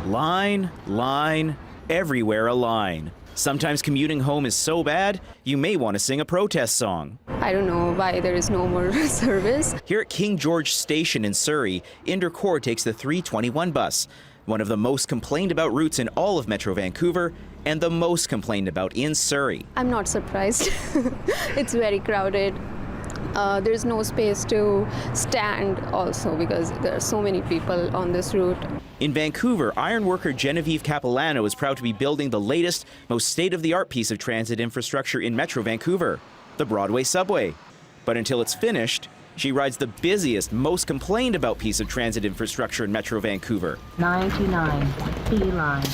Line, line, everywhere a line. Sometimes commuting home is so bad, you may want to sing a protest song. I don't know why there is no more service. Here at King George Station in Surrey, Indercore takes the 321 bus, one of the most complained about routes in all of Metro Vancouver and the most complained about in Surrey. I'm not surprised. It's very crowded. There's no space to stand also because there are so many people on this route. In Vancouver, ironworker Genevieve Capilano is proud to be building the latest, most state-of-the-art piece of transit infrastructure in Metro Vancouver, the Broadway subway. But until it's finished, she rides the busiest, most complained about piece of transit infrastructure in Metro Vancouver. 99 B line,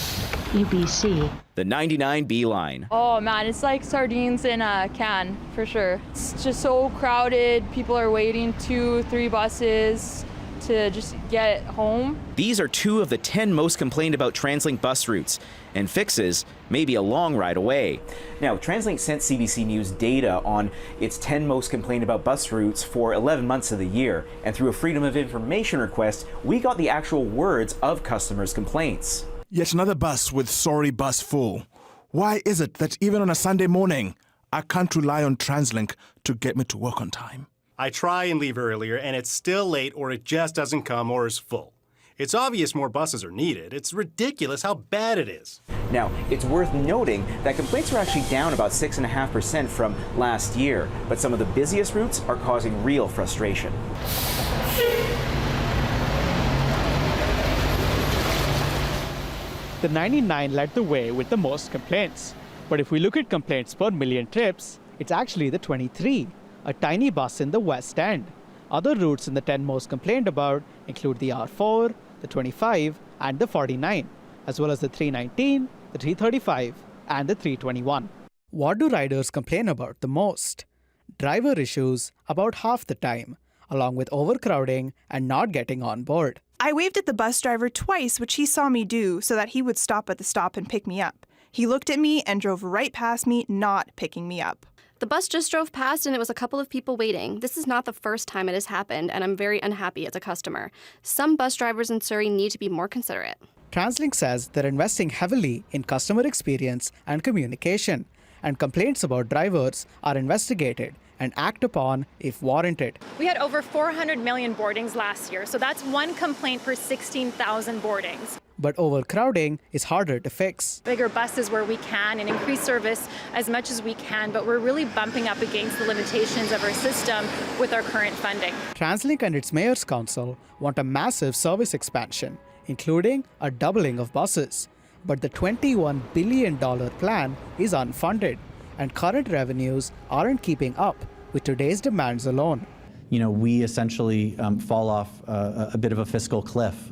UBC. The 99 B line. Oh man, it's like sardines in a can, for sure. It's just so crowded. People are waiting 2-3 buses to just get home. These are 2 of the 10 most complained about TransLink bus routes, and fixes may be a long ride away. Now, TransLink sent CBC News data on its 10 most complained about bus routes for 11 months of the year, and through a Freedom of Information request, we got the actual words of customers' complaints. Yet another bus with sorry bus full. Why is it that even on a Sunday morning, I can't rely on TransLink to get me to work on time? I try and leave earlier, and it's still late, or it just doesn't come, or is full. It's obvious more buses are needed. It's ridiculous how bad it is. Now, it's worth noting that complaints are actually down about 6.5% from last year, but some of the busiest routes are causing real frustration. The 99 led the way with the most complaints. But if we look at complaints per million trips, it's actually the 23. A tiny bus in the West End. Other routes in the 10 most complained about include the R4, the 25, and the 49, as well as the 319, the 335, and the 321. What do riders complain about the most? Driver issues about half the time, along with overcrowding and not getting on board. I waved at the bus driver twice, which he saw me do, so that he would stop at the stop and pick me up. He looked at me and drove right past me, not picking me up. The bus just drove past and it was a couple of people waiting. This is not the first time it has happened, and I'm very unhappy as a customer. Some bus drivers in Surrey need to be more considerate. TransLink says they're investing heavily in customer experience and communication, and complaints about drivers are investigated and act upon if warranted. We had over 400 million boardings last year, so that's 1 complaint per 16,000 boardings. But overcrowding is harder to fix. Bigger buses where we can and increase service as much as we can, but we're really bumping up against the limitations of our system with our current funding. TransLink and its Mayor's Council want a massive service expansion, including a doubling of buses. But the $21 billion plan is unfunded, and current revenues aren't keeping up with today's demands alone. You know, we essentially fall off a bit of a fiscal cliff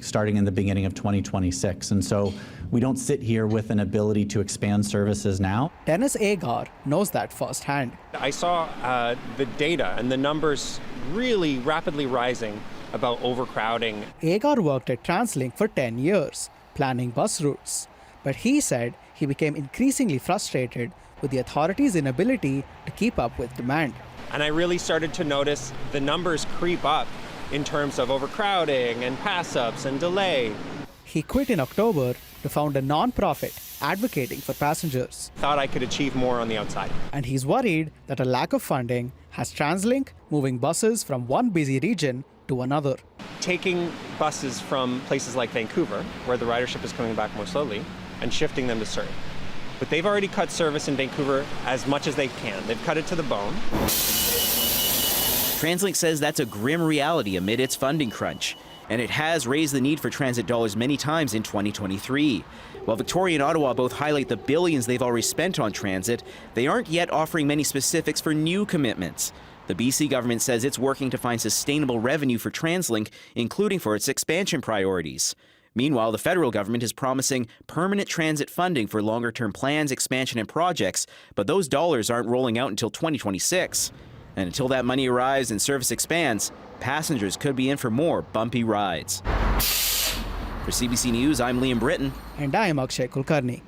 starting in the beginning of 2026. And so we don't sit here with an ability to expand services now. Dennis Agar knows that firsthand. I saw the data and the numbers really rapidly rising about overcrowding. Agar worked at TransLink for 10 years, planning bus routes. But he said he became increasingly frustrated with the authorities' inability to keep up with demand. And I really started to notice the numbers creep up in terms of overcrowding and pass-ups and delay. He quit in October to found a non-profit advocating for passengers. Thought I could achieve more on the outside. And he's worried that a lack of funding has TransLink moving buses from one busy region to another. Taking buses from places like Vancouver, where the ridership is coming back more slowly, and shifting them to Surrey. But they've already cut service in Vancouver as much as they can. They've cut it to the bone. TransLink says that's a grim reality amid its funding crunch, and it has raised the need for transit dollars many times in 2023. While Victoria and Ottawa both highlight the billions they've already spent on transit, they aren't yet offering many specifics for new commitments. The BC government says it's working to find sustainable revenue for TransLink, including for its expansion priorities. Meanwhile, the federal government is promising permanent transit funding for longer-term plans, expansion, and projects, but those dollars aren't rolling out until 2026. And until that money arrives and service expands, passengers could be in for more bumpy rides. For CBC News, I'm Liam Britton. And I'm Akshay Kulkarni.